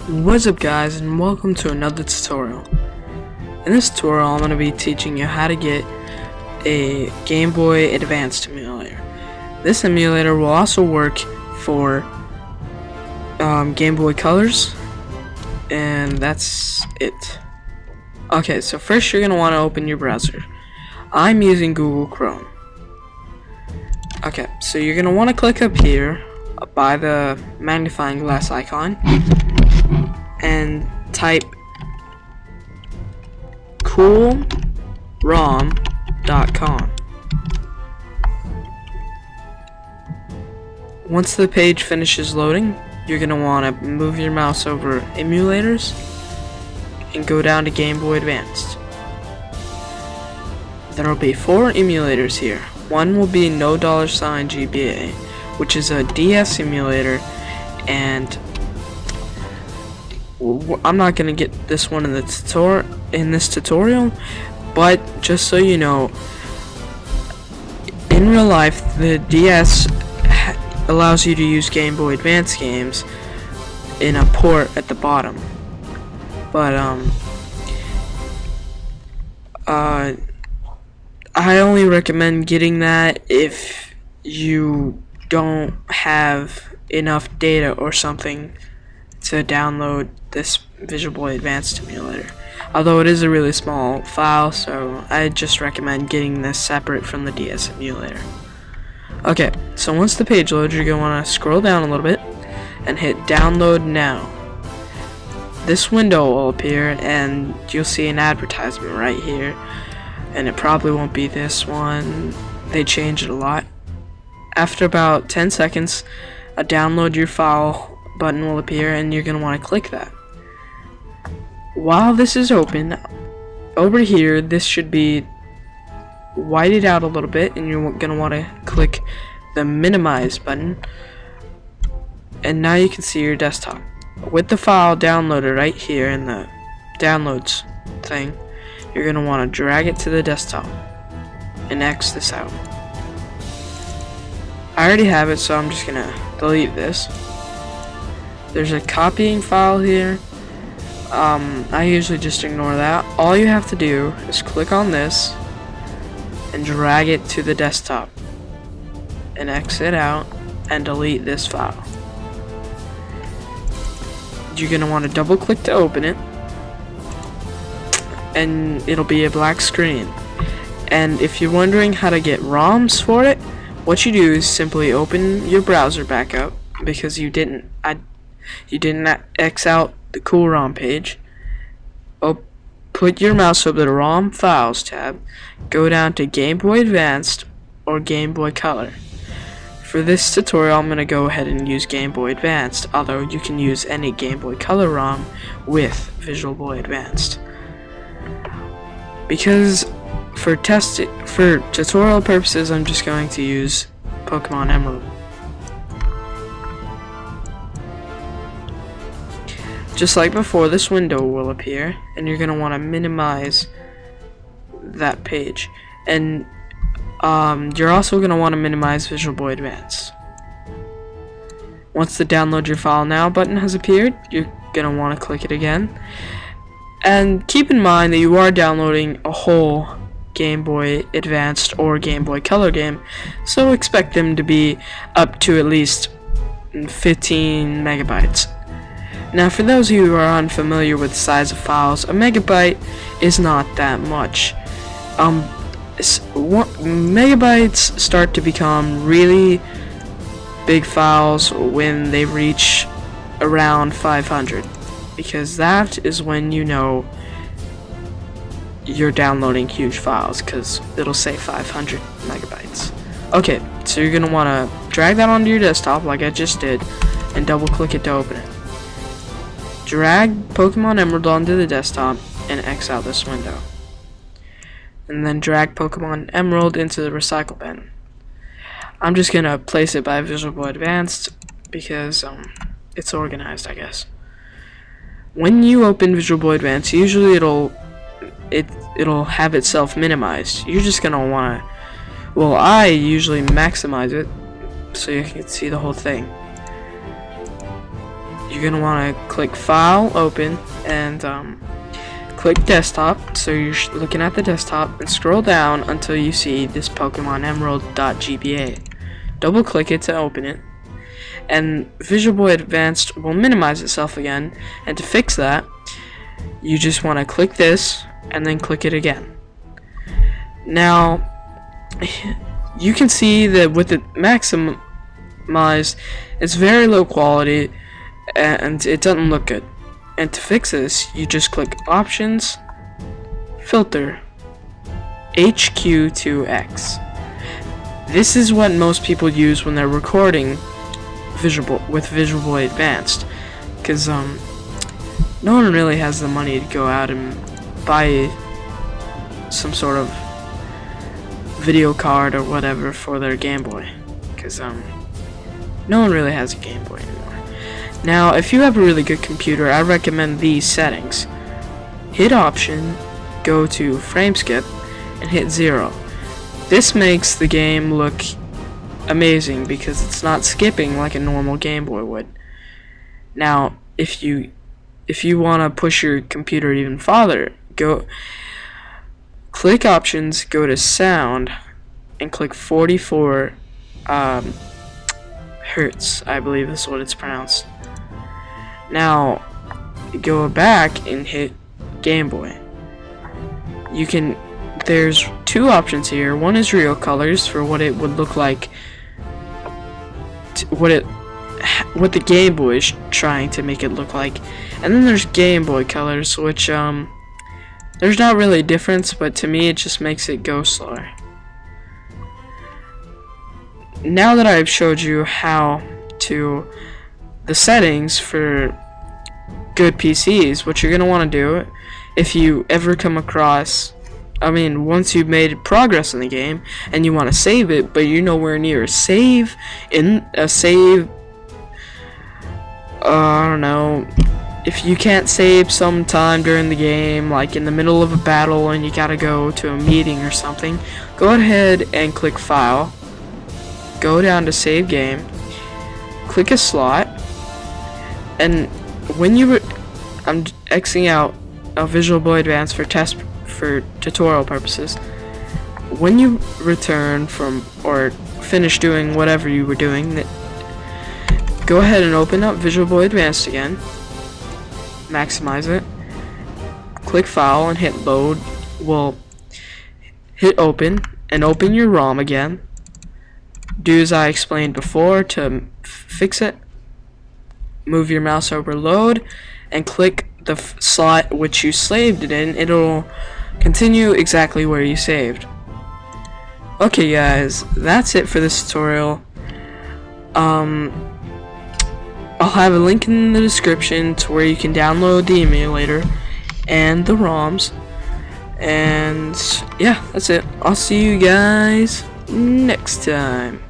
What's up guys, and welcome to another tutorial. In this tutorial I'm going to be teaching you how to get a Gameboy Advanced emulator. This emulator will also work for Game Boy Colors, and that's it. Okay, so first you're going to want to open your browser. I'm using Google Chrome. Okay, so you're going to want to click up here by the magnifying glass icon and type coolrom.com. Once the page finishes loading, you're going to want to move your mouse over emulators and go down to Game Boy Advanced. There will be 4 emulators here. One will be no $sign GBA, which is a DS emulator, and I'm not gonna get this one in this tutorial, but just so you know, in real life the DS allows you to use Game Boy Advance games in a port at the bottom, but I only recommend getting that if you don't have enough data or something to download this Visual Boy Advanced emulator. Although it is a really small file, so I just recommend getting this separate from the DS emulator. Okay, so once the page loads, you're going to want to scroll down a little bit and hit download now. This window will appear and you'll see an advertisement right here, and it probably won't be this one. They change it a lot. After about 10 seconds, a download your file button will appear and you're going to want to click that. While this is open, over here this should be whited out a little bit, and you're going to want to click the minimize button, and now you can see your desktop. With the file downloaded right here in the downloads thing, you're going to want to drag it to the desktop and X this out. I already have it, so I'm just going to delete this. There's a copying file here. I usually just ignore that. All you have to do is click on this and drag it to the desktop and exit out and delete this file. You're going to want to double click to open it, and it'll be a black screen. And if you're wondering how to get ROMs for it, what you do is simply open your browser back up, because you didn't X out the cool ROM page. Put your mouse over the ROM files tab, go down to Game Boy Advanced or Game Boy Color. For this tutorial I'm going to go ahead and use Game Boy Advanced, although you can use any Game Boy Color ROM with Visual Boy Advanced. Because for tutorial purposes I'm just going to use Pokemon Emerald. Just like before, this window will appear, and you're going to want to minimize that page. And you're also going to want to minimize Visual Boy Advance. Once the download your file now button has appeared, you're going to want to click it again. And keep in mind that you are downloading a whole Game Boy Advanced or Game Boy Color game, so expect them to be up to at least 15 megabytes. Now, for those of you who are unfamiliar with the size of files, a megabyte is not that much. Megabytes start to become really big files when they reach around 500, because that is when you know you're downloading huge files, because it'll say 500 megabytes. Okay, so you're going to want to drag that onto your desktop like I just did and double click it to open it. Drag Pokemon Emerald onto the desktop and X out this window. And then drag Pokemon Emerald into the recycle bin. I'm just going to place it by Visual Boy Advanced because it's organized, I guess. When you open Visual Boy Advanced, usually it'll have itself minimized. You're just going to want to, well, I usually maximize it so you can see the whole thing. you're gonna want to click File, Open, and click Desktop. So you're looking at the desktop, and scroll down until you see this Pokemon Emerald.gba. Double click it to open it, and Visual Boy Advanced will minimize itself again. And to fix that, you just want to click this and then click it again. Now you can see that with it maximized, it's very low quality and it doesn't look good. And to fix this, you just click Options, Filter, HQ to X. This is what most people use when they're recording with Visual Boy Advanced, because no one really has the money to go out and buy some sort of video card or whatever for their Game Boy, because no one really has a Game Boy anymore. Now, if you have a really good computer, I recommend these settings. Hit Option, go to Frame Skip, and hit 0. This makes the game look amazing because it's not skipping like a normal Game Boy would. Now, if you want to push your computer even farther, click Options, go to Sound, and click 44 Hertz, I believe is what it's pronounced. Now, go back and hit Game Boy. There's two options here. One is real colors for what it would look like, what the Game Boy is trying to make it look like, and then there's Game Boy colors, which there's not really a difference, but to me it just makes it go slower. Now that I've showed you the settings for good PCs, what you're gonna want to do if you ever come across, once you've made progress in the game and you want to save it, but you're nowhere near a save, I don't know, if you can't save sometime during the game, like in the middle of a battle and you gotta go to a meeting or something, go ahead and click File, go down to Save Game, click a slot, and when I'm Xing out a Visual Boy Advance for tutorial purposes. When you return from or finish doing whatever you were doing, go ahead and open up Visual Boy Advanced again, maximize it, click File and hit Load. Well, hit Open and open your ROM again. Do as I explained before to fix it. Move your mouse over Load and click the slot which you saved it in. It'll continue exactly where you saved. Okay guys, that's it for this tutorial. I'll have a link in the description to where you can download the emulator and the ROMs. And yeah, that's it. I'll see you guys next time.